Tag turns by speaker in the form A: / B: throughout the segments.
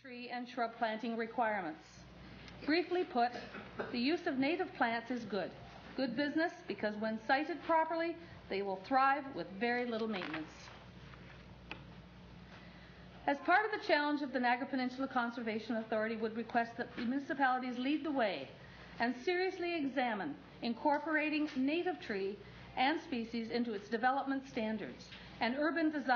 A: Tree and shrub planting requirements. Briefly put, the use of native plants is good. Good business because when sited properly, they will thrive with very little maintenance. As part of the challenge of the Niagara Peninsula Conservation Authority would request that municipalities lead the way and seriously examine incorporating native tree and species into its development standards and urban design.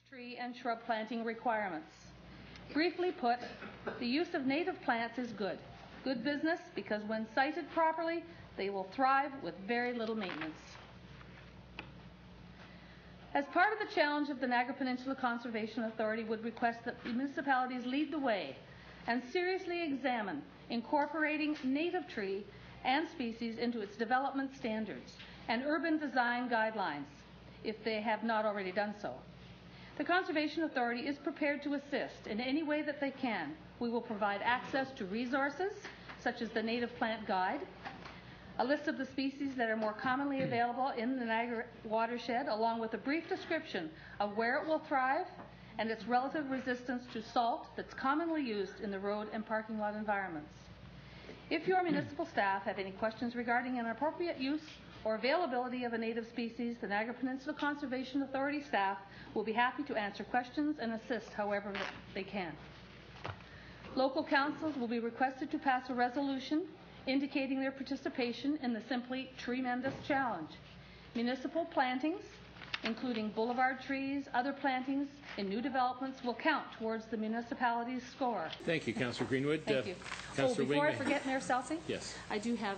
A: Tree and shrub planting requirements. Briefly put, the use of native plants is good. Good business because when sited properly, they will thrive with very little maintenance. As part of the challenge of the Niagara Peninsula Conservation Authority would request that municipalities lead the way and seriously examine incorporating native tree and species into its development standards and urban design guidelines, if they have not already done so. The Conservation Authority is prepared to assist in any way that they can. We will provide access to resources, such as the Native Plant Guide, a list of the species that are more commonly available in the Niagara watershed, along with a brief description of where it will thrive and its relative resistance to salt that's commonly used in the road and parking lot environments. If your municipal staff have any questions regarding an appropriate use or availability of a native species, the Niagara Peninsula Conservation Authority staff will be happy to answer questions and assist however they can. Local councils will be requested to pass a resolution indicating their participation in the Simply Tremendous Challenge. Municipal plantings, including boulevard trees, other plantings in new developments, will count towards the municipality's score.
B: Thank you, Councillor Greenwood.
A: Thank you. Before I forget, Mayor Salsi,
B: yes,
A: I do have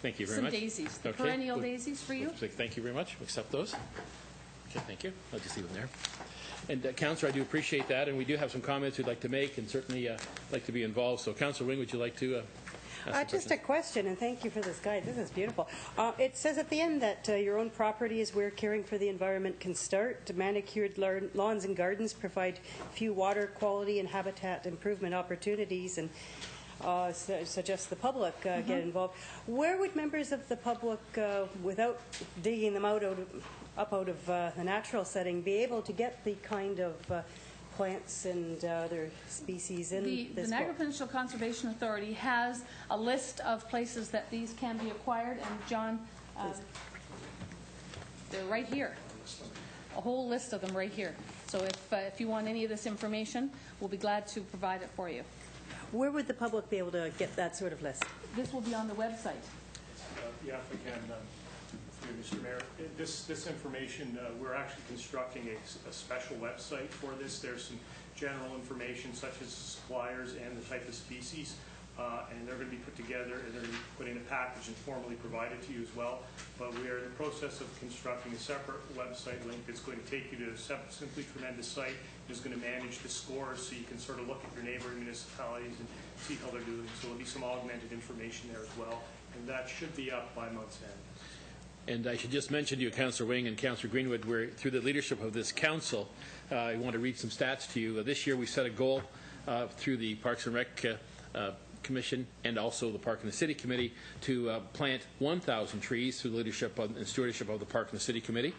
B: thank you very
A: some
B: much.
A: Daisies, the perennial daisies for you.
B: Thank you very much. Accept those. Okay, thank you. I'll just leave them there. And Councillor, I do appreciate that, and we do have some comments we'd like to make, and certainly like to be involved. So, Councillor Wing, would you like to ask
C: just a question, and thank you for this guide. This is beautiful. It says at the end that your own property is where caring for the environment can start. Manicured lawns and gardens provide few water quality and habitat improvement opportunities, and suggest the public get involved. Where would members of the public, without digging them up out of the natural setting, be able to get the kind of plants and other species in this book?
A: The Niagara Peninsula Conservation Authority has a list of places that these can be acquired, and John, they're right here. A whole list of them right here. So if you want any of this information, we'll be glad to provide it for you.
C: Where would the public be able to get that sort of list?
A: This will be on the website.
D: Yeah, if I can, Mr. Mayor, this information, we're actually constructing a special website for this. There's some general information such as suppliers and the type of species, and they're going to be put together and they're going to be put in a package and formally provided to you as well. But we are in the process of constructing a separate website link that's going to take you to a Simply Tremendous site. It's going to manage the scores so you can sort of look at your neighboring municipalities and see how they're doing. So there'll be some augmented information there as well, and that should be up by month's end.
B: And I should just mention to you, Councillor Wing and Councillor Greenwood, we're through the leadership of this council. I want to read some stats to you. This year we set a goal through the Parks and Rec Commission and also the Park and the City Committee to plant 1,000 trees through the leadership and stewardship of the Park and the City Committee.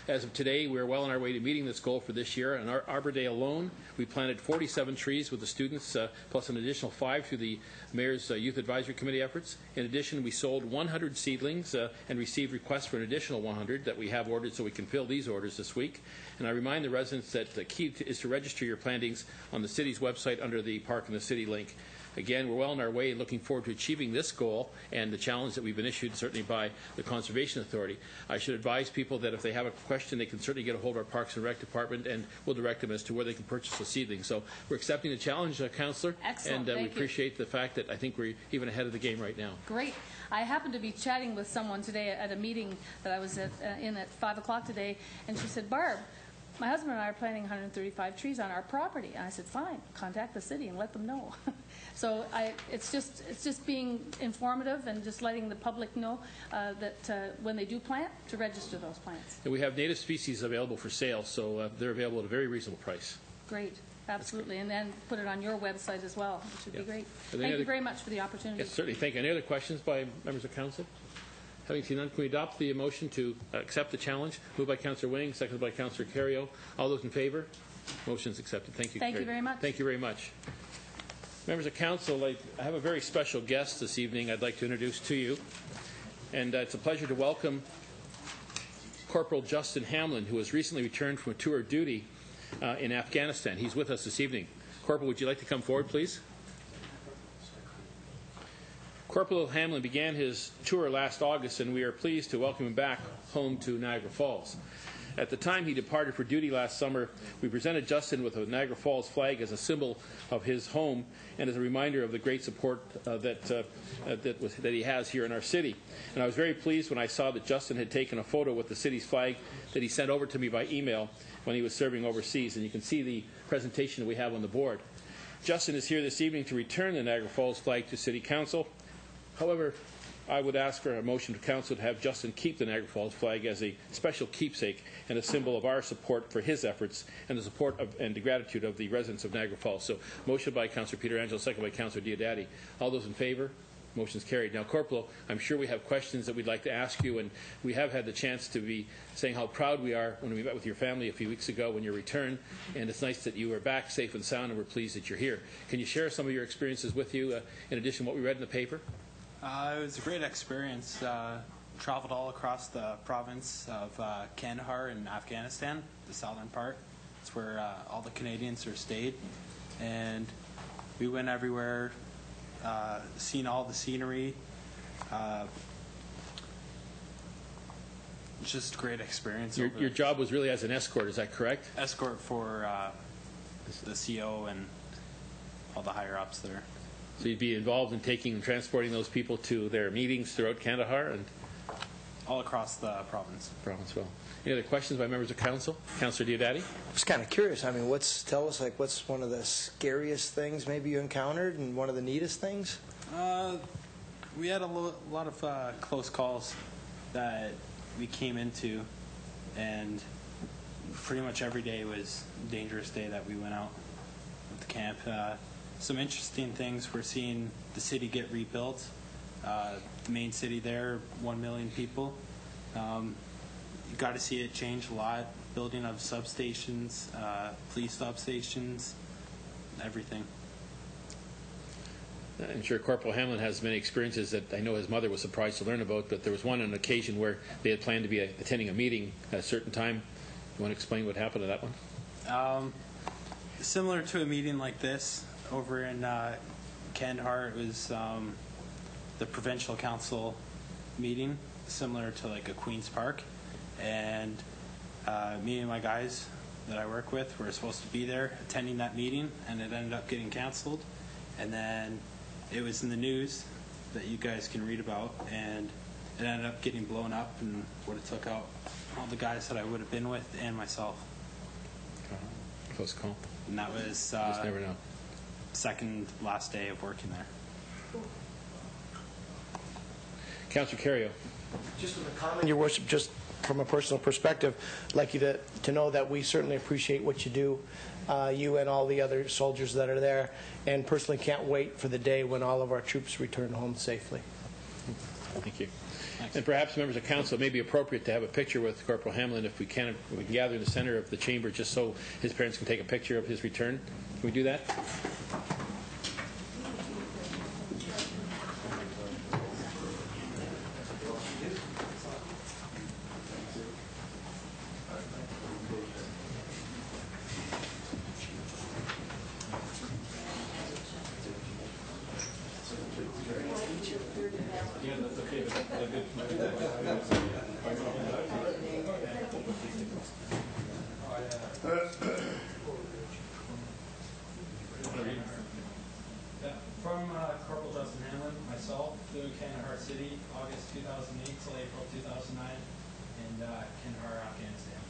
B: As of today, we're well on our way to meeting this goal for this year. In our Arbor Day alone, we planted 47 trees with the students, plus an additional 5 through the Mayor's Youth Advisory Committee efforts. In addition, we sold 100 seedlings and received requests for an additional 100 that we have ordered so we can fill these orders this week. And I remind the residents that the key is to register your plantings on the city's website under the Park and the City link. Again, we're well on our way, looking forward to achieving this goal and the challenge that we've been issued certainly by the Conservation Authority. I should advise people that if they have a question, they can certainly get a hold of our Parks and Rec Department, and we'll direct them as to where they can purchase the seedlings. So we're accepting the challenge, Councillor.
A: Excellent.
B: And we appreciate the fact that I think we're even ahead of the game right now.
A: Great. I happened to be chatting with someone today at a meeting that I was in at 5 o'clock today, and she said, Barb, my husband and I are planting 135 trees on our property. And I said, fine, contact the city and let them know. So it's just being informative and just letting the public know that when they do plant, to register those plants.
B: And we have native species available for sale, so they're available at a very reasonable price.
A: Great. Absolutely, and then put it on your website as well, which would be great. Thank you very much for the opportunity.
B: Yes, certainly. Thank you. Any other questions by members of council? Having seen none, can we adopt the motion to accept the challenge? Moved by Councillor Wing, seconded by Councillor Carriot. All those in favour? Motion is accepted. Thank you.
A: Thank you very much.
B: Thank you very much. Members of council, I have a very special guest this evening I'd like to introduce to you. And it's a pleasure to welcome Corporal Justin Hamlin, who has recently returned from a tour of duty in Afghanistan. He's with us this evening. Corporal, would you like to come forward, please? Corporal Hamlin began his tour last August, and we are pleased to welcome him back home to Niagara Falls. At the time he departed for duty last summer, we presented Justin with a Niagara Falls flag as a symbol of his home and as a reminder of the great support that he has here in our city. And I was very pleased when I saw that Justin had taken a photo with the city's flag that he sent over to me by email when he was serving overseas. And you can see the presentation that we have on the board. Justin is here this evening to return the Niagara Falls flag to City Council. However, I would ask for a motion to Council to have Justin keep the Niagara Falls flag as a special keepsake and a symbol of our support for his efforts and the support of, and the gratitude of the residents of Niagara Falls. So, motion by Councillor Peter Angelo, second by Councillor Diodati. All those in favour? Motion is carried. Now, Corporal, I'm sure we have questions that we'd like to ask you, and we have had the chance to be saying how proud we are when we met with your family a few weeks ago when you returned, and it's nice that you are back safe and sound, and we're pleased that you're here. Can you share some of your experiences with you, in addition to what we read in the paper?
E: It was a great experience. Traveled all across the province of Kandahar in Afghanistan, the southern part. It's where all the Canadians are stayed. And we went everywhere, seen all the scenery. Just a great experience.
B: Your job was really as an escort, is that correct?
E: Escort for the CO and all the higher-ups there.
B: So you'd be involved in taking and transporting those people to their meetings throughout Kandahar and
E: all across the province.
B: Well, any other questions by members of council? Councillor Diodati?
F: I was kind of curious. I mean, tell us what's one of the scariest things maybe you encountered, and one of the neatest things?
E: We had a lot of close calls that we came into, and pretty much every day was a dangerous day that we went out with the camp. Some interesting things, we're seeing the city get rebuilt. The main city there, 1 million people. You got to see it change a lot. Building of substations, police substations, everything.
B: I'm sure Corporal Hamlin has many experiences that I know his mother was surprised to learn about, but there was one on an occasion where they had planned to be attending a meeting at a certain time. You want to explain what happened to that one?
E: Similar to a meeting like this, over in Kandahar, it was the provincial council meeting, similar to like a Queen's Park, and me and my guys that I work with were supposed to be there attending that meeting, and it ended up getting canceled. And then it was in the news that you guys can read about, and it ended up getting blown up and would have took out all the guys that I would have been with and myself.
B: Close call.
E: And that was
B: Just never know.
E: second last day of working there.
B: Councillor Carriot.
F: Just with a comment, Your Worship, just from a personal perspective, I'd like you to know that we certainly appreciate what you do, you and all the other soldiers that are there, and personally can't wait for the day when all of our troops return home safely.
B: Thank you.
E: Thanks.
B: And perhaps members of council, it may be appropriate to have a picture with Corporal Hamlin if we can gather in the center of the chamber just so his parents can take a picture of his return. Can we do that?
E: From Corporal Justin Hamlin, myself, flew in Kandahar City, August 2008 till April 2009, in Kandahar, Afghanistan.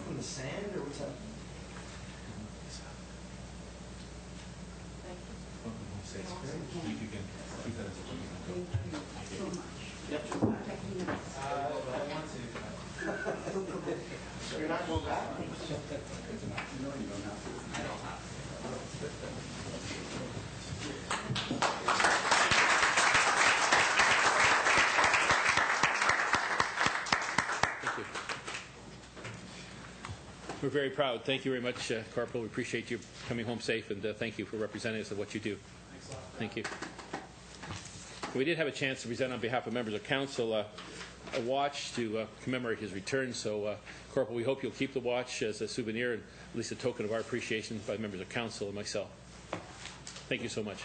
G: From the sand, or what's that? So you're not going back?
B: We're very proud. Thank you very much, Corporal. We appreciate you coming home safe, and thank you for representing us of what you do. Thank you. We did have a chance to present on behalf of members of council a watch to commemorate his return. So, Corporal, we hope you'll keep the watch as a souvenir and at least a token of our appreciation by members of council and myself. Thank you so much.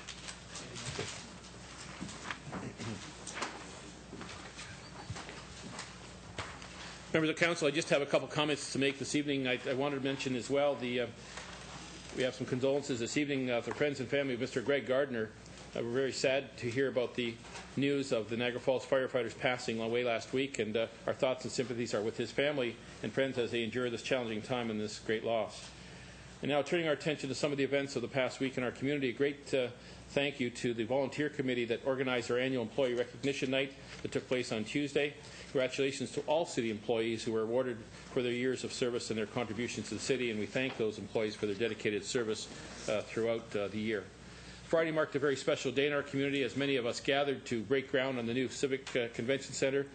B: Members of council, I just have a couple comments to make this evening. I wanted to mention as well we have some condolences this evening for friends and family of Mr. Greg Gardner. We're very sad to hear about the news of the Niagara Falls firefighters passing away last week, and our thoughts and sympathies are with his family and friends as they endure this challenging time and this great loss. And now turning our attention to some of the events of the past week in our community, a great thank you to the volunteer committee that organized our annual employee recognition night that took place on Tuesday. Congratulations to all city employees who were awarded for their years of service and their contributions to the city, and we thank those employees for their dedicated service throughout the year. Friday marked a very special day in our community as many of us gathered to break ground on the new Civic Convention Center.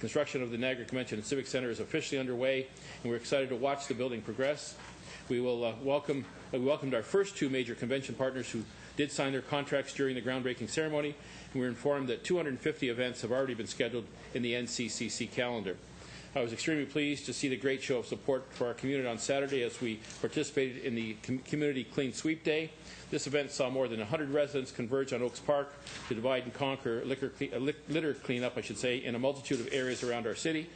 B: Construction of the Niagara Convention and Civic Center is officially underway, and we're excited to watch the building progress. We welcomed our first two major convention partners who did sign their contracts during the groundbreaking ceremony, and we were informed that 250 events have already been scheduled in the NCCC calendar. I was extremely pleased to see the great show of support for our community on Saturday as we participated in the Community Clean Sweep Day. This event saw more than 100 residents converge on Oaks Park to divide and conquer litter cleanup, in a multitude of areas around our city.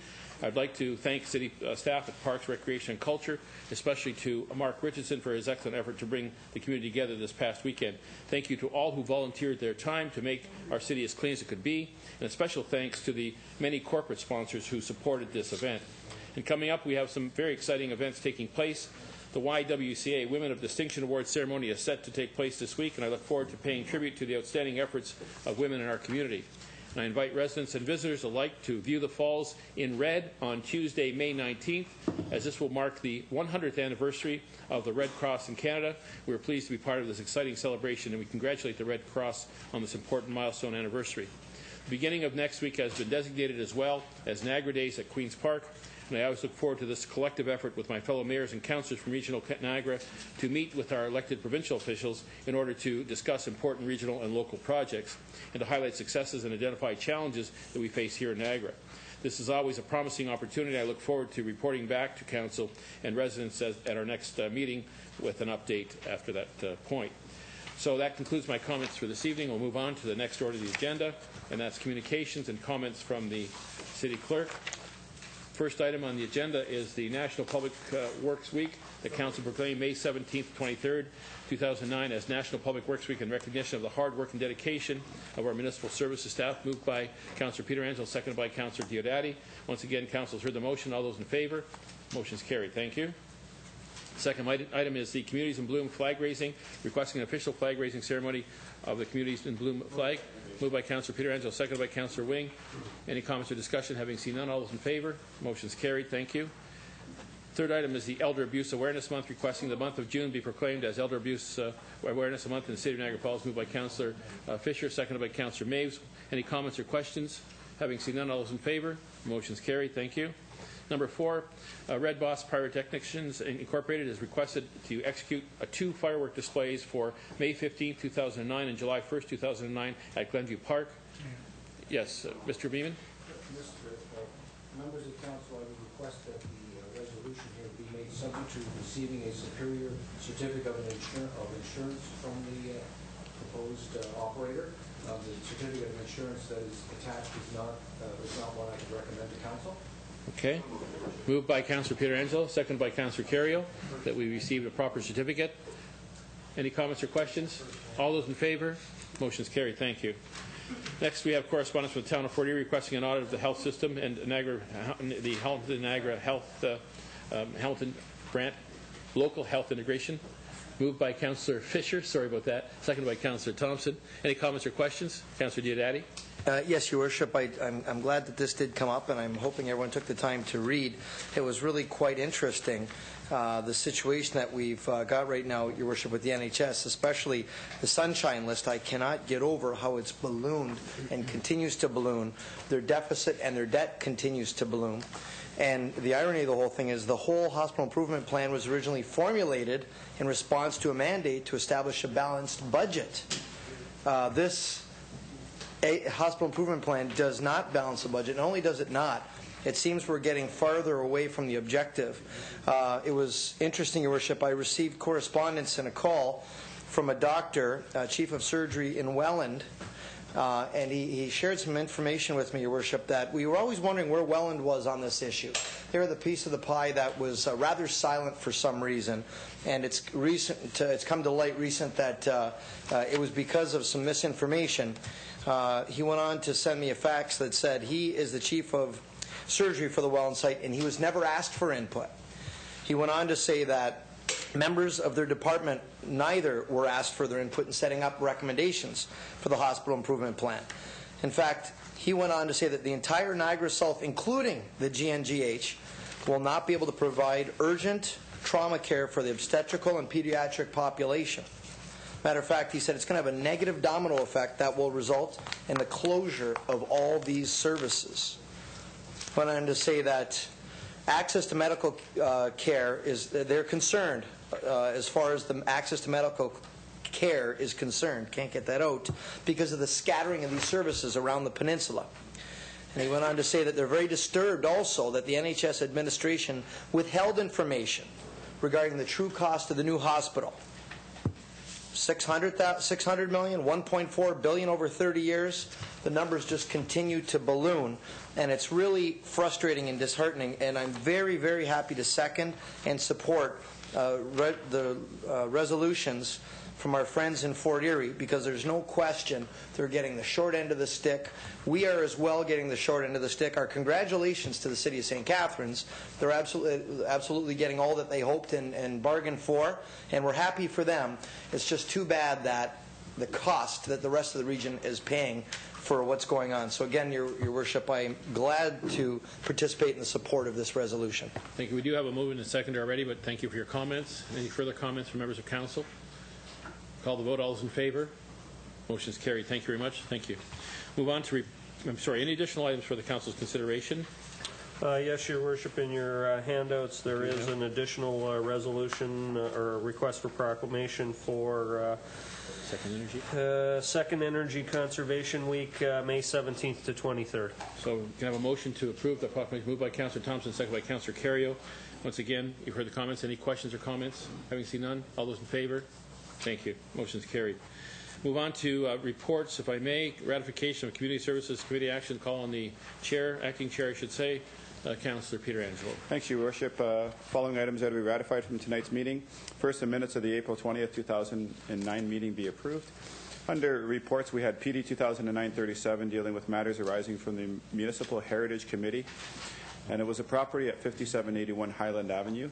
B: I'd like to thank city staff at Parks, Recreation and Culture, especially to Mark Richardson for his excellent effort to bring the community together this past weekend. Thank you to all who volunteered their time to make our city as clean as it could be, and a special thanks to the many corporate sponsors who supported this event. And coming up, we have some very exciting events taking place. The YWCA Women of Distinction Awards ceremony is set to take place this week, and I look forward to paying tribute to the outstanding efforts of women in our community. And I invite residents and visitors alike to view the falls in red on Tuesday, May 19th, as this will mark the 100th anniversary of the Red Cross in Canada. We are pleased to be part of this exciting celebration, and we congratulate the Red Cross on this important milestone anniversary. The beginning of next week has been designated as well as Niagara Days at Queen's Park, and I always look forward to this collective effort with my fellow mayors and councillors from regional Niagara to meet with our elected provincial officials in order to discuss important regional and local projects and to highlight successes and identify challenges that we face here in Niagara. This is always a promising opportunity. I look forward to reporting back to council and residents at our next meeting with an update after that point. So that concludes my comments for this evening. We'll move on to the next order of the agenda, and that's communications and comments from the city clerk. First item on the agenda is the National Public Works Week. The Council proclaimed May 17th, 23rd, 2009 as National Public Works Week in recognition of the hard work and dedication of our municipal services staff. Moved by Councillor Pietrangelo, seconded by Councillor Diodati. Once again, Council has heard the motion. All those in favour? Motion is carried. Thank you. Second item is the Communities in Bloom flag raising, requesting an official flag raising ceremony of the Communities in Bloom flag. Moved by Councillor Pietrangelo, seconded by Councillor Wing. Any comments or discussion? Having seen none, all those in favour? Motion is carried. Thank you. Third item is the Elder Abuse Awareness Month, requesting the month of June be proclaimed as Elder Abuse Awareness Month in the City of Niagara Falls. Moved by Councillor Fisher, seconded by Councillor Maves. Any comments or questions? Having seen none, all those in favour? Motion is carried. Thank you. Number 4, Red Boss Pyrotechnicians Incorporated is requested to execute 2 firework displays for May 15, 2009 and July 1st, 2009 at Glenview Park. Yes, Mr. Beeman?
H: Members of council, I would request that the resolution here be made subject to receiving a superior certificate of insurance from the proposed operator. The certificate of insurance that is attached is not one I could recommend to council.
B: Okay. Moved by Councillor Pietrangelo, seconded by Councillor Carriot, that we received a proper certificate. Any comments or questions? All those in favour? Motion is carried. Thank you. Next, we have correspondence with the town of Fort Erie requesting an audit of the health system and the Niagara Health Hamilton Brant local health integration. Moved by Councillor Fisher. Sorry about that. Seconded by Councillor Thompson. Any comments or questions? Councillor Diodati.
F: Yes, Your Worship. I'm glad that this did come up, and I'm hoping everyone took the time to read. It was really quite interesting, the situation that we've got right now, Your Worship, with the NHS, especially the Sunshine List. I cannot get over how it's ballooned and continues to balloon. Their deficit and their debt continues to balloon. And the irony of the whole thing is the whole hospital improvement plan was originally formulated in response to a mandate to establish a balanced budget. This hospital improvement plan does not balance the budget. Not only does it not, it seems we're getting farther away from the objective. It was interesting, Your Worship. I received correspondence and a call from a doctor, chief of surgery in Welland, and he shared some information with me, Your Worship, that we were always wondering where Welland was on this issue. They were the piece of the pie that was rather silent for some reason, and it's come to light recent that it was because of some misinformation. He went on to send me a fax that said he is the chief of surgery for the Welland site, and he was never asked for input. He went on to say that members of their department neither were asked for their input in setting up recommendations for the hospital improvement plan. In fact, he went on to say that the entire Niagara South, including the GNGH, will not be able to provide urgent trauma care for the obstetrical and pediatric population. Matter of fact, he said it's going to have a negative domino effect that will result in the closure of all these services. Went on to say that access to medical care they're concerned as far as the access to medical care is concerned. Can't get that out because of the scattering of these services around the peninsula. And he went on to say that they're very disturbed also that the NHS administration withheld information regarding the true cost of the new hospital. 600 million, 1.4 billion over 30 years. The numbers just continue to balloon, and it's really frustrating and disheartening. And I'm very, very happy to second and support the resolutions from our friends in Fort Erie, because there's no question they're getting the short end of the stick. We are as well getting the short end of the stick. Our congratulations to the City of St. Catharines. They're absolutely getting all that they hoped and bargained for, and we're happy for them. It's just too bad that the cost that the rest of the region is paying for what's going on. So again, Your Worship, I'm glad to participate in the support of this resolution.
B: Thank you. We do have a movement and a seconder already, but thank you for your comments. Any further comments from members of council? Call the vote. All those in favor? Motion is carried. Thank you very much. Thank you. Move on to, any additional items for the council's consideration?
I: Yes, Your Worship, in your handouts there is an additional resolution or request for proclamation for Second Energy Conservation Week, May 17th to 23rd.
B: So we can have a motion to approve the proclamation moved by Councillor Thompson, second by Councillor Carrio. Once again, you've heard the comments. Any questions or comments? Having seen none, all those in favor? Thank you. Motion is carried. Move on to reports, if I may. Ratification of Community Services Committee action. Call on the chair, acting chair, I should say, Councillor Peter Angelo.
J: Thanks, Your Worship. Following items that will be ratified from tonight's meeting. First, the minutes of the April 20th, 2009 meeting be approved. Under reports, we had PD 2009-37 dealing with matters arising from the Municipal Heritage Committee, and it was a property at 5781 Highland Avenue.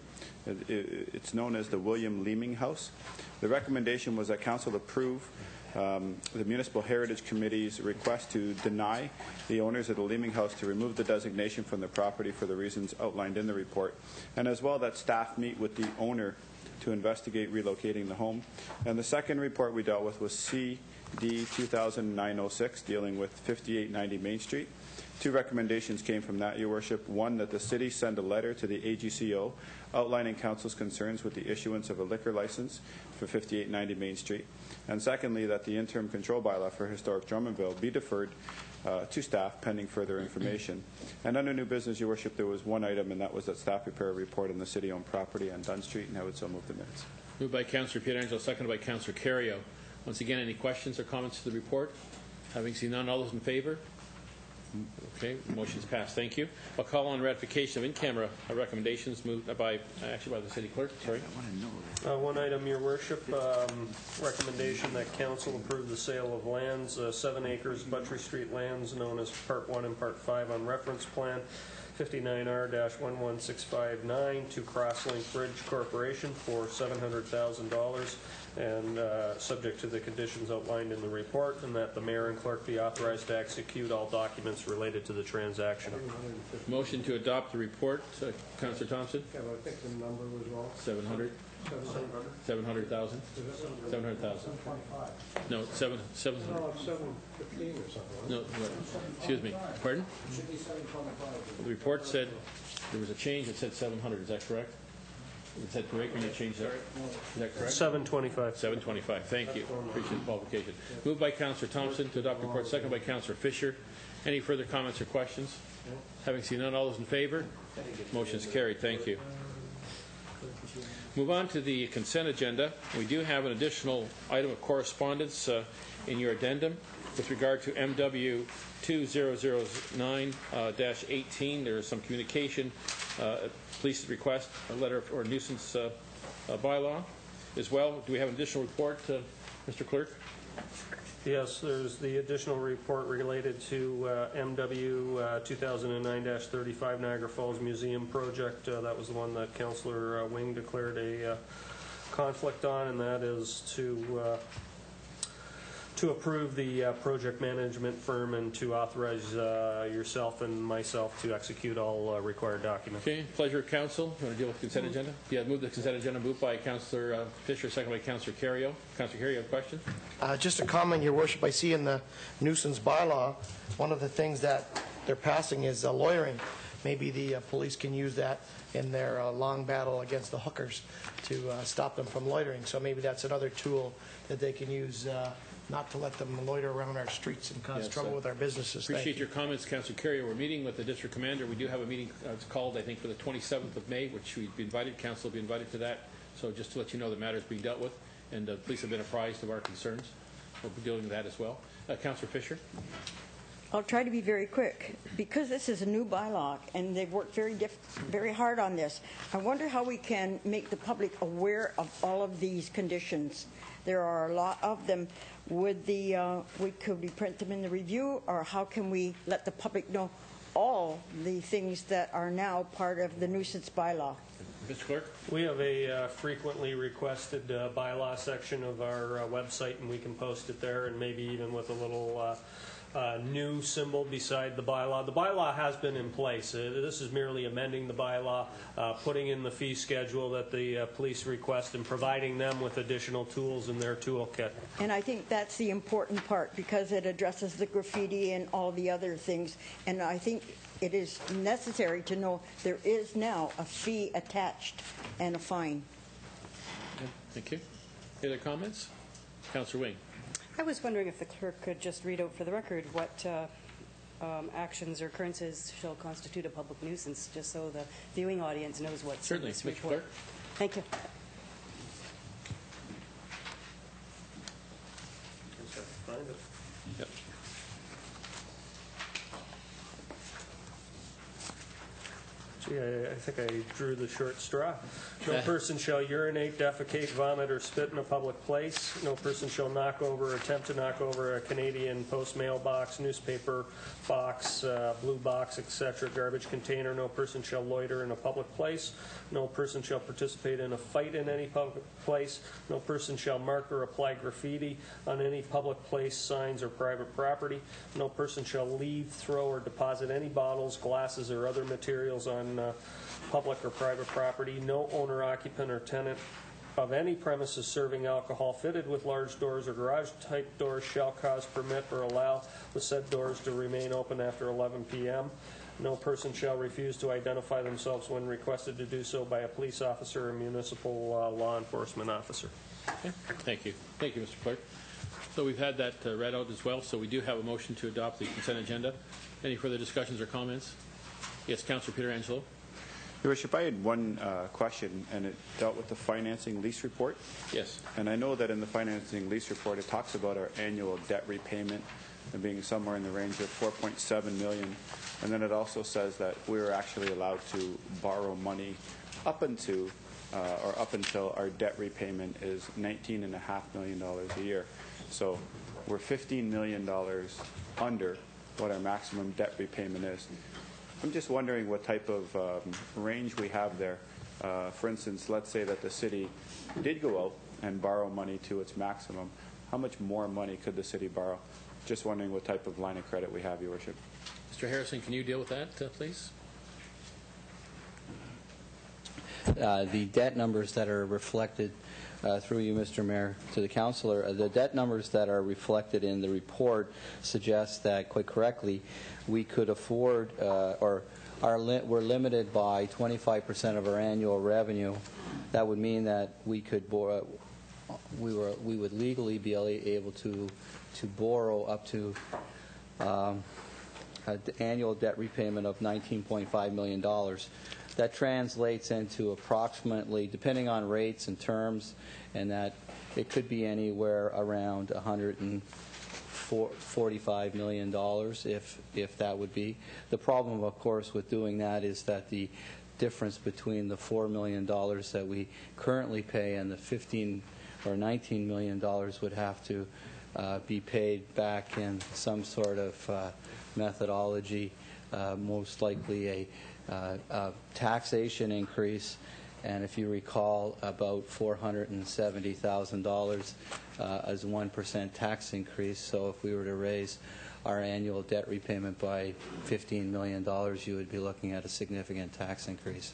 J: It's known as the William Leeming House. The recommendation was that Council approve the Municipal Heritage Committee's request to deny the owners of the Leeming House to remove the designation from the property for the reasons outlined in the report, and as well that staff meet with the owner to investigate relocating the home. And the second report we dealt with was CD 2009-06 dealing with 5890 Main Street. Two recommendations came from that, Your Worship. One, that the city send a letter to the AGCO outlining Council's concerns with the issuance of a liquor license for 5890 Main Street. And secondly, that the interim control bylaw for historic Drummondville be deferred to staff pending further information. And under new business, Your Worship, there was one item, and that was that staff prepare a report on the city-owned property on Dunn Street, and I would so move the minutes.
B: Moved by Councillor Pietrangelo, seconded by Councillor Carrio. Once again, any questions or comments to the report? Having seen none, all those in favor? Okay, motion's passed. Thank you. I'll call on ratification of in-camera recommendations moved by the city clerk. Sorry.
I: One item, Your Worship, recommendation that council approve the sale of lands, 7 acres, Butchery Street lands, known as Part 1 and Part 5 on reference plan, 59R-11659 to Crosslink Bridge Corporation for $700,000 and subject to the conditions outlined in the report, and that the mayor and clerk be authorized to execute all documents related to the transaction.
B: Motion to adopt the report. Councillor Thompson?
H: Yeah, but I think the number was wrong.
B: 700? 700,000? 700,000.
H: 725.
B: No, 700.
H: No, 715 or something.
B: No, excuse me. Pardon?
H: It should be 725.
B: The report said there was a change. It said 700. Is that correct? Is that correct when you changed that? Is that correct?
I: 725.
B: 725. Thank you. Appreciate the qualification. Moved by Councillor Thompson to adopt the report. Second by Councillor Fisher. Any further comments or questions? Having seen none, all those in favor? Motion is carried. Thank you. Move on to the consent agenda. We do have an additional item of correspondence in your addendum with regard to MW 2009-18. There is some communication, police request, a letter or nuisance bylaw as well. Do we have an additional report, Mr. Clerk?
I: Yes, there's the additional report related to MW 2009-35 Niagara Falls Museum project. That was the one that Councillor Wing declared a conflict on, and that is to approve the project management firm and to authorize yourself and myself to execute all required documents.
B: Okay, pleasure of council. You want to deal with the consent agenda? Yeah, move the consent agenda. Moved by Councillor Fisher, second by Councillor Carrio. Councillor Carrio, you have a question?
F: Just a comment, Your Worship. I see in the nuisance bylaw, one of the things that they're passing is loitering. Maybe the police can use that in their long battle against the hookers to stop them from loitering. So maybe that's another tool that they can use not to let them loiter around our streets and cause trouble with our businesses.
B: Appreciate your comments, Councillor Carrier. We're meeting with the district commander. We do have a meeting it's called, I think, for the 27th of May, which we've been invited. Council will be invited to that. So just to let you know, the matter is being dealt with, and the police have been apprised of our concerns. We'll be dealing with that as well. Councillor Fisher.
K: I'll try to be very quick. Because this is a new bylaw and they've worked very hard on this, I wonder how we can make the public aware of all of these conditions. There are a lot of them. Could we print them in the review, or how can we let the public know all the things that are now part of the nuisance bylaw?
B: Mr. Clerk?
I: We have a frequently requested bylaw section of our website, and we can post it there, and maybe even with a little new symbol beside the bylaw. The bylaw has been in place. This is merely amending the bylaw, putting in the fee schedule that the police request, and providing them with additional tools in their toolkit.
K: And I think that's the important part, because it addresses the graffiti and all the other things. And I think it is necessary to know there is now a fee attached and a fine.
B: Okay, thank you. Any other comments? Councillor Wing.
C: I was wondering if the clerk could just read out for the record what actions or occurrences shall constitute a public nuisance, just so the viewing audience knows what's
B: Certainly,
C: in this
B: Mr.
C: report.
B: Clerk.
C: Thank you.
B: Yep.
I: Gee, I think I drew the short straw. No person shall urinate, defecate, vomit, or spit in a public place. No person shall knock over or attempt to knock over a Canadian Post mailbox, newspaper box, blue box, etc., garbage container. No person shall loiter in a public place. No person shall participate in a fight in any public place. No person shall mark or apply graffiti on any public place, signs, or private property. No person shall leave, throw, or deposit any bottles, glasses, or other materials on public or private property. No owner, occupant, or tenant of any premises serving alcohol fitted with large doors or garage-type doors shall cause, permit, or allow the said doors to remain open after 11 p.m. No person shall refuse to identify themselves when requested to do so by a police officer or municipal law enforcement officer.
B: Okay. Thank you. Thank you, Mr. Clerk. So we've had that read out as well, so we do have a motion to adopt the consent agenda. Any further discussions or comments? Yes, Councillor Peter Angelo.
J: Your Worship, I had one question, and it dealt with the financing lease report.
B: Yes.
J: And I know that in the financing lease report, it talks about our annual debt repayment being somewhere in the range of 4.7 million. And then it also says that we're actually allowed to borrow money up until our debt repayment is $19.5 million a year. So we're $15 million under what our maximum debt repayment is. I'm just wondering what type of range we have there. For instance, let's say that the city did go out and borrow money to its maximum. How much more money could the city borrow? Just wondering what type of line of credit we have, Your Worship.
B: Mr. Harrison, can you deal with that, please?
L: The debt numbers that are reflected through you, Mr. Mayor, to the councillor, the debt numbers that are reflected in the report suggest that, quite correctly, we could afford we're limited by 25% of our annual revenue. That would mean that we could we would legally be able to borrow up to an annual debt repayment of $19.5 million. That translates into approximately, depending on rates and terms, and that it could be anywhere around $145 million if that would be. The problem, of course, with doing that is that the difference between the $4 million that we currently pay and the $15 or $19 million would have to be paid back in some sort of methodology, most likely a taxation increase, and if you recall, about $470,000 as 1% tax increase. So if we were to raise our annual debt repayment by $15 million, you would be looking at a significant tax increase.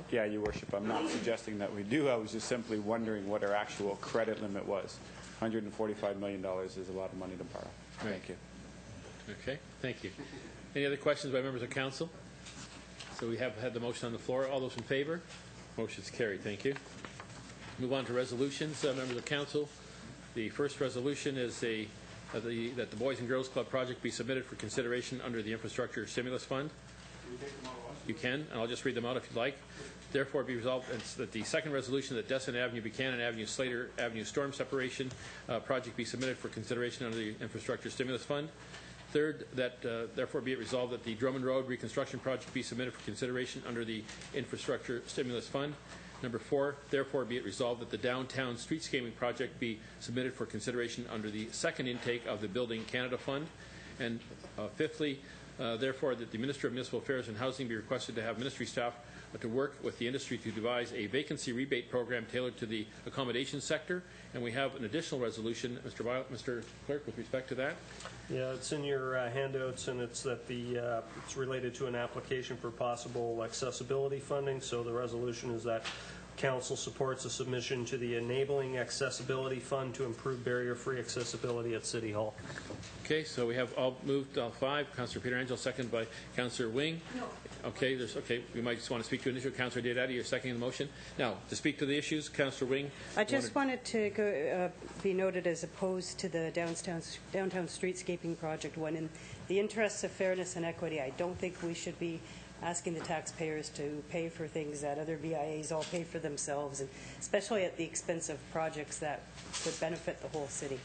J: Yeah, Your Worship, I'm not suggesting that we do. I was just simply wondering what our actual credit limit was. $145 million is a lot of money to borrow.
B: Right.
J: Thank you.
B: Okay, thank you. Any other questions by members of council? So we have had the motion on the floor. All those in favor? Motion is carried. Thank you. Move on to resolutions, members of council. The first resolution is that the Boys and Girls Club project be submitted for consideration under the Infrastructure Stimulus Fund.
D: Can you take them all at once?
B: You can, and I'll just read them out if you'd like. Therefore, be resolved that the second resolution that Destin Avenue, Buchanan Avenue, Slater Avenue storm separation project be submitted for consideration under the Infrastructure Stimulus Fund. Third, that therefore be it resolved that the Drummond Road reconstruction project be submitted for consideration under the Infrastructure Stimulus Fund. Number 4, therefore be it resolved that the downtown streetscaping project be submitted for consideration under the second intake of the Building Canada Fund. And fifthly, therefore that the Minister of Municipal Affairs and Housing be requested to have ministry staff to work with the industry to devise a vacancy rebate program tailored to the accommodation sector. And we have an additional resolution, Mr. Clerk, with respect to that.
I: Yeah, it's in your handouts, and it's that it's related to an application for possible accessibility funding. So the resolution is that Council supports a submission to the Enabling Accessibility Fund to improve barrier-free accessibility at City Hall.
B: Okay, so we have all moved all 5. Councillor Peter Angel, seconded by Councillor Wing.
A: No.
B: Okay, we might just want to speak to an issue. Councillor Diodati, you're seconding the motion. Now, to speak to the issues, Councillor Wing.
C: I just wanted to be noted as opposed to the downtown streetscaping project one. In the interests of fairness and equity, I don't think we should be asking the taxpayers to pay for things that other BIAs all pay for themselves, and especially at the expense of projects that could benefit the whole city.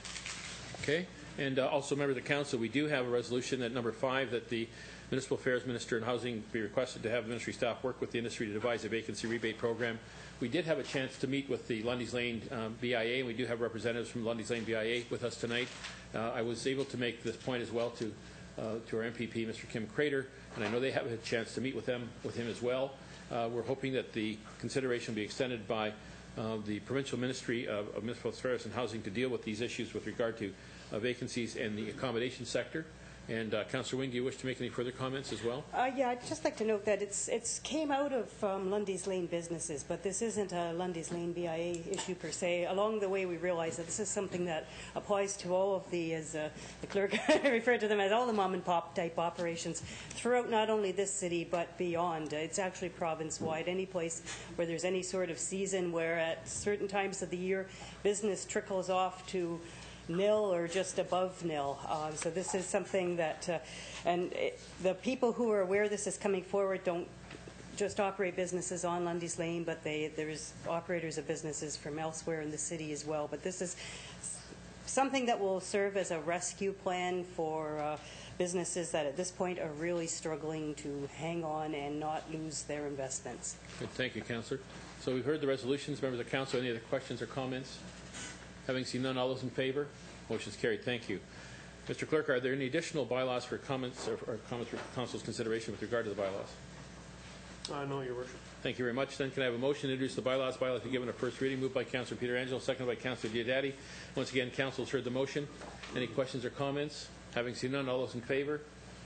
B: Okay, and also, members of the council, we do have a resolution at number 5 that the Municipal Affairs Minister and Housing be requested to have ministry staff work with the industry to devise a vacancy rebate program. We did have a chance to meet with the Lundy's Lane BIA, and we do have representatives from Lundy's Lane BIA with us tonight. I was able to make this point as well to our MPP, Mr. Kim Crater, and I know they have a chance to meet with him as well. We're hoping that the consideration will be extended by the Provincial Ministry of Municipal Affairs and Housing to deal with these issues with regard to vacancies in the accommodation sector. And Councillor Wing, do you wish to make any further comments as well?
C: Yeah, I'd just like to note that it's came out of Lundy's Lane businesses, but this isn't a Lundy's Lane BIA issue per se. Along the way, we realized that this is something that applies to all of the, as the clerk referred to them as, all the mom-and-pop type operations throughout not only this city but beyond. It's actually province-wide. Any place where there's any sort of season where at certain times of the year business trickles off to nil or just above nil. So this is something that, the people who are aware this is coming forward don't just operate businesses on Lundy's Lane, but there's operators of businesses from elsewhere in the city as well. But this is something that will serve as a rescue plan for businesses that at this point are really struggling to hang on and not lose their investments.
B: Good. Thank you, Councillor. So we've heard the resolutions. Members of Council, any other questions or comments? Having seen none, all those in favour? Motion's carried. Thank you. Mr. Clerk, are there any additional bylaws for comments or comments for Council's consideration with regard to the bylaws?
I: No, Your Worship.
B: Thank you very much. Then can I have a motion to introduce the bylaws? Bylaws be given a first reading. Moved by Councillor Pietrangelo, seconded by Councillor Diodati. Once again, Council has heard the motion. Any questions or comments? Having seen none, all those in favour?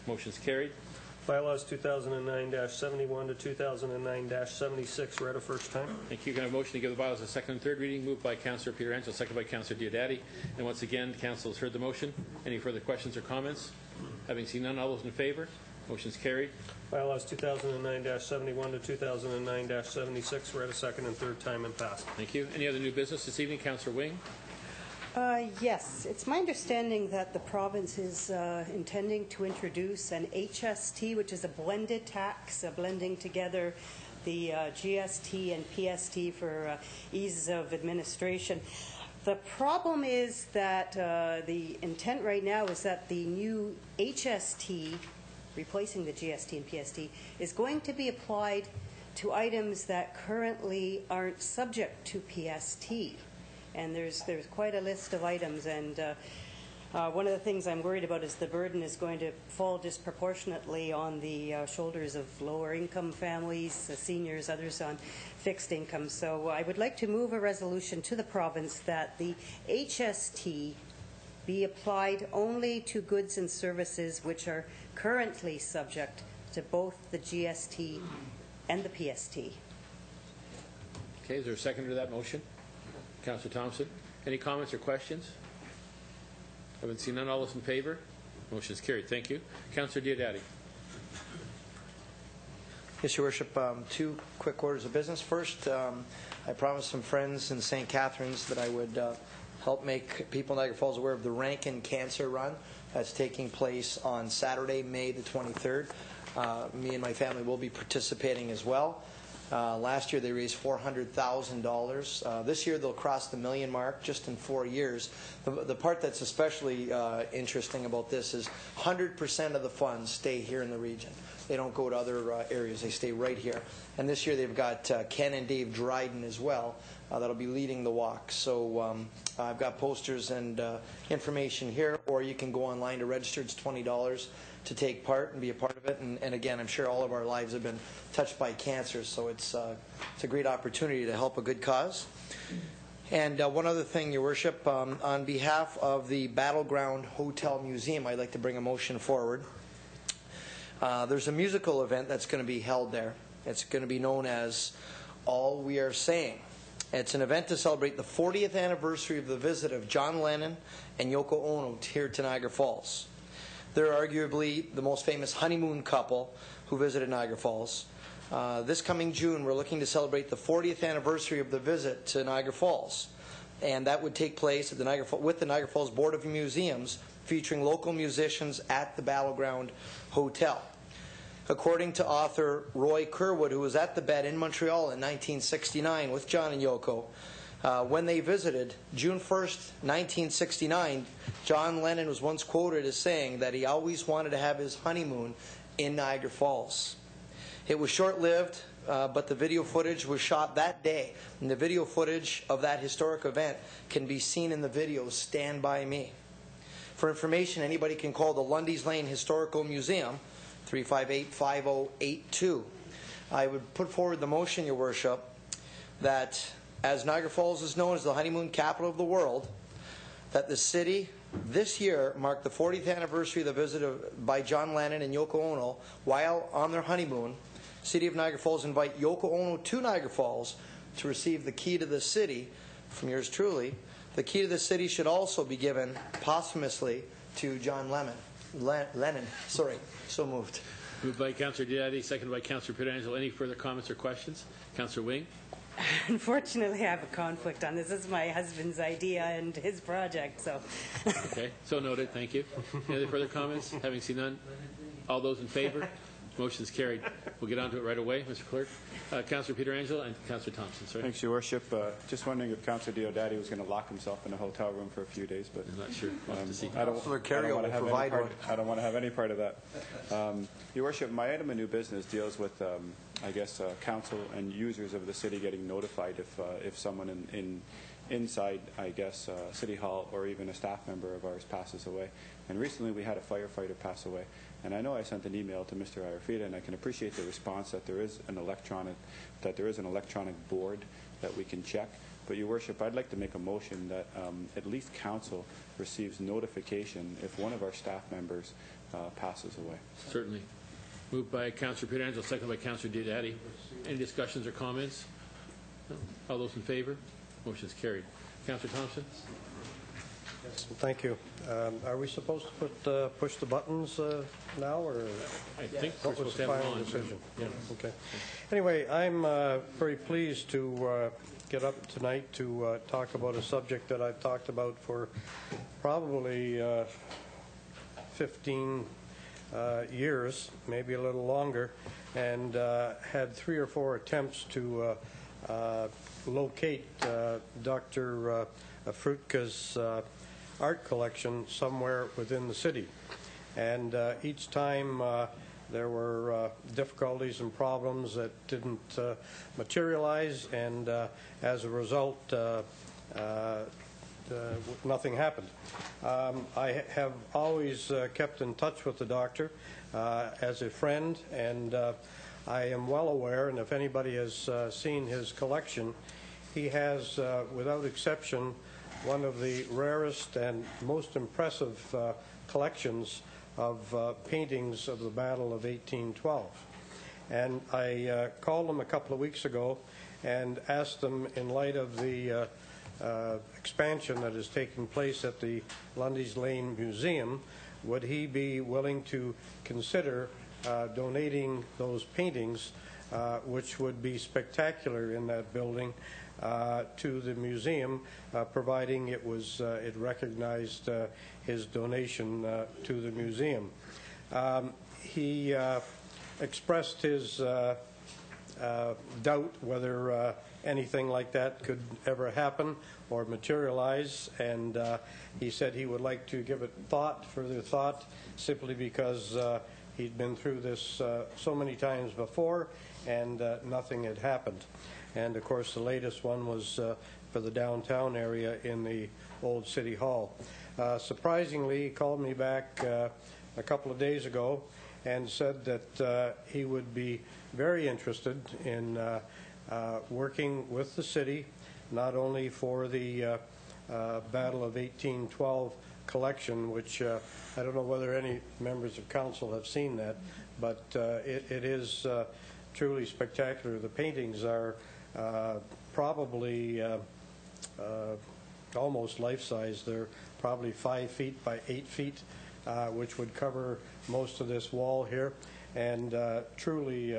B: Motion's carried.
I: Bylaws 2009-71 to 2009-76 read a first time.
B: Thank you. Can I have a motion to give the bylaws a second and third reading? Moved by Councillor Pietrangelo, seconded by Councillor Diodati. And once again, Council has heard the motion. Any further questions or comments? Having seen none, all those in favour? Motion's carried.
I: Bylaws 2009-71 to 2009-76 read a second and third time and passed.
B: Thank you. Any other new business this evening? Councillor Wing.
C: Yes, it's my understanding that the province is intending to introduce an HST, which is a blended tax, blending together the GST and PST for ease of administration. The problem is that the intent right now is that the new HST, replacing the GST and PST, is going to be applied to items that currently aren't subject to PST. And there's quite a list of items, and one of the things I'm worried about is the burden is going to fall disproportionately on the shoulders of lower income families, seniors, others on fixed income. So I would like to move a resolution to the province that the HST be applied only to goods and services which are currently subject to both the GST and the PST.
B: Okay, is there a second to that motion? Councillor Thompson. Any comments or questions? Haven't seen none. All those in favour? Motion is carried. Thank you. Councillor Diodati.
F: Yes, Your Worship. Two quick orders of business. First, I promised some friends in St. Catharines that I would help make people in Niagara Falls aware of the Rankin Cancer Run that's taking place on Saturday, May the 23rd. Me and my family will be participating as well. Last year they raised $400,000. This year they'll cross the $1 million mark just in 4 years. The part that's especially interesting about this is 100% of the funds stay here in the region. They don't go to other areas. They stay right here. And this year they've got Ken and Dave Dryden as well that'll be leading the walk. So I've got posters and information here, or you can go online to register. It's $20 to take part and be a part of it. And again, I'm sure all of our lives have been touched by cancer, so it's a great opportunity to help a good cause. And one other thing, Your Worship, on behalf of the Battleground Hotel Museum, I'd like to bring a motion forward. There's a musical event that's going to be held there. It's going to be known as All We Are Saying. It's an event to celebrate the 40th anniversary of the visit of John Lennon and Yoko Ono here to Niagara Falls. They're arguably the most famous honeymoon couple who visited Niagara Falls. This coming June, we're looking to celebrate the 40th anniversary of the visit to Niagara Falls. And that would take place at with the Niagara Falls Board of Museums, featuring local musicians at the Battleground Hotel. According to author Roy Kerwood, who was at the Bed in Montreal in 1969 with John and Yoko, when they visited, June 1st, 1969, John Lennon was once quoted as saying that he always wanted to have his honeymoon in Niagara Falls. It was short-lived, but the video footage was shot that day. And the video footage of that historic event can be seen in the video Stand By Me. For information, anybody can call the Lundy's Lane Historical Museum, 358-5082. I would put forward the motion, Your Worship, that as Niagara Falls is known as the honeymoon capital of the world, that the city this year mark the 40th anniversary of the visit by John Lennon and Yoko Ono while on their honeymoon. City of Niagara Falls invite Yoko Ono to Niagara Falls to receive the key to the city from yours truly. The key to the city should also be given posthumously to John Lennon. Sorry, so moved.
B: Moved by Councillor Diodati, seconded by Councillor Pietrangelo. Any further comments or questions? Councillor Wing.
C: Unfortunately, I have a conflict on this. This is my husband's idea and his project, so.
B: Okay, so noted. Thank you. Any other further comments? Having seen none, all those in favour? Motion's carried. We'll get on to it right away, Mr. Clerk. Councillor Pietrangelo and Councillor Thompson, sorry.
J: Thanks, Your Worship. Just wondering if Councillor Diodati was going to lock himself in a hotel room for a few days, but
B: I'm not sure. We'll have to see.
J: I don't want to have any part of that. Your Worship, my item of new business deals with, council and users of the city getting notified if someone inside, City Hall or even a staff member of ours passes away. And recently we had a firefighter pass away. And I know I sent an email to Mr. Iorfita, and I can appreciate the response that there is an electronic board that we can check. But, Your Worship, I'd like to make a motion that at least council receives notification if one of our staff members passes away.
B: Certainly. Moved by Councillor Pietrangelo, second by Councillor Diodati. Any discussions or comments? No? All those in favor? Motion's carried. Councillor Thompson?
I: Yes, thank you. Are we supposed to push the buttons now, or
B: I think we're
I: what was
B: supposed
I: the
B: to have them
I: final
B: on.
I: decision? Yeah. Okay. Anyway, I'm very pleased to get up tonight to talk about a subject that I've talked about for probably 15 years, maybe a little longer, and had 3 or 4 attempts to locate Dr. Frutka's art collection somewhere within the city. And each time there were difficulties and problems that didn't materialize, and as a result, nothing happened. I have always kept in touch with the doctor as a friend, and I am well aware, and if anybody has seen his collection, he has, without exception, one of the rarest and most impressive collections of paintings of the Battle of 1812. And I called him a couple of weeks ago and asked him, in light of the expansion that is taking place at the Lundy's Lane Museum, would he be willing to consider donating those paintings, which would be spectacular in that building, to the museum, providing it recognized his donation to the museum. He expressed his doubt whether anything like that could ever happen or materialize, and he said he would like to give it further thought, simply because he'd been through this so many times before, and nothing had happened. And, of course, the latest one was for the downtown area in the old City Hall. Surprisingly, he called me back a couple of days ago and said that he would be very interested in working with the city, not only for the Battle of 1812 collection, which I don't know whether any members of council have seen that, but it is truly spectacular. The paintings are probably almost life-size. They're probably 5 feet by 8 feet, which would cover most of this wall here, and truly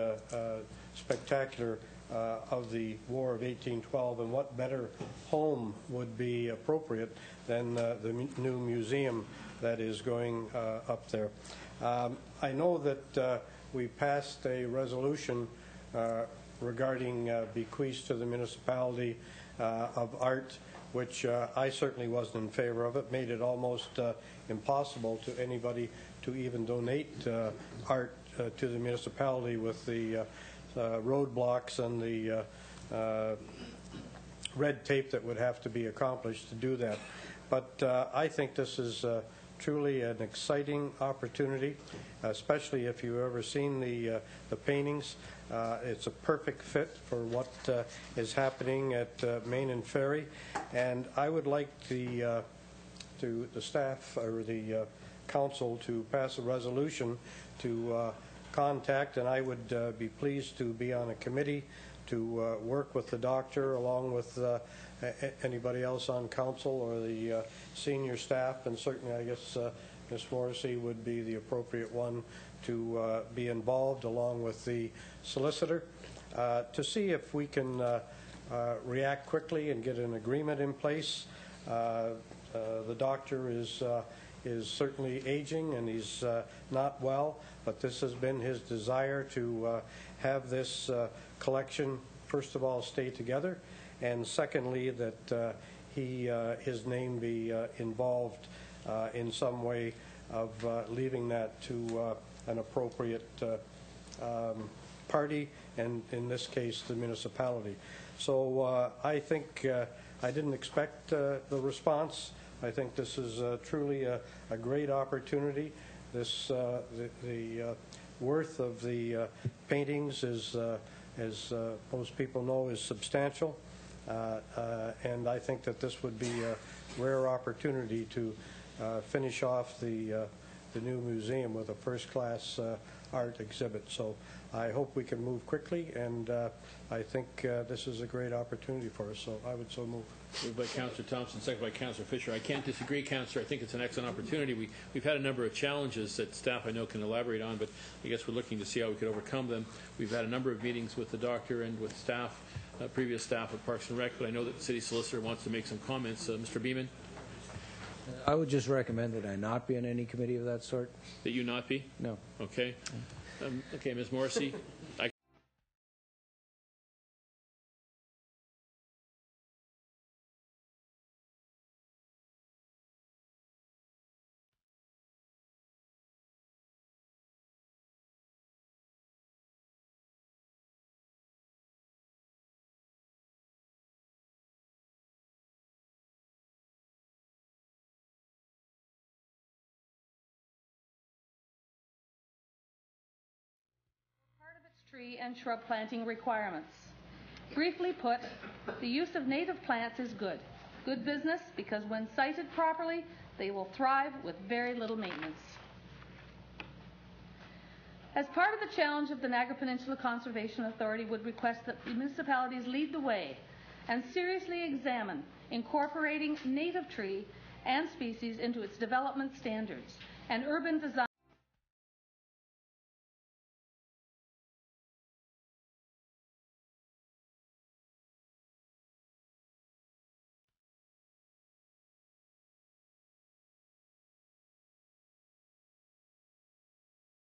I: spectacular of the War of 1812. And what better home would be appropriate than the new museum that is going up there. I know that we passed a resolution regarding bequests to the municipality of art, which I certainly wasn't in favor of. It made it almost impossible to anybody to even donate art to the municipality with the roadblocks and the red tape that would have to be accomplished to do that. But I think this is truly an exciting opportunity, especially if you've ever seen the paintings. It's a perfect fit for what is happening at Main and Ferry, and I would like the staff or the council to pass a resolution to contact, and I would be pleased to be on a committee to work with the doctor along with anybody else on council or the senior staff, and certainly I guess Ms. Morrissey would be the appropriate one to be involved, along with the solicitor, to see if we can react quickly and get an agreement in place. The doctor is
M: is certainly aging and he's not well, but this has been his desire to have this collection, first of all, stay together, and secondly, that his name be involved in some way of leaving that to an appropriate party, and in this case, the municipality. So I think I didn't expect the response. I think this is truly a great opportunity. This the worth of the paintings is, as most people know, is substantial, and I think that this would be a rare opportunity to finish off the new museum with a first-class art exhibit. So I hope we can move quickly, and I think this is a great opportunity for us, so I would so move.
B: Moved by Councillor Thompson, second by Councillor Fisher. I can't disagree, Councillor. I think it's an excellent opportunity. We've had a number of challenges that staff I know can elaborate on, but I guess we're looking to see how we could overcome them. We've had a number of meetings with the doctor and with staff, previous staff at Parks and Rec, but I know that the City Solicitor wants to make some comments. Mr. Beeman?
N: I would just recommend that I not be on any committee of that sort.
B: That you not be?
N: No.
B: Okay. Okay, Ms. Morrissey?
A: Tree and shrub planting requirements. Briefly put, the use of native plants is good. Good business because when sited properly, they will thrive with very little maintenance. As part of the challenge of the Niagara Peninsula Conservation Authority would request that municipalities lead the way and seriously examine incorporating native tree and species into its development standards and urban design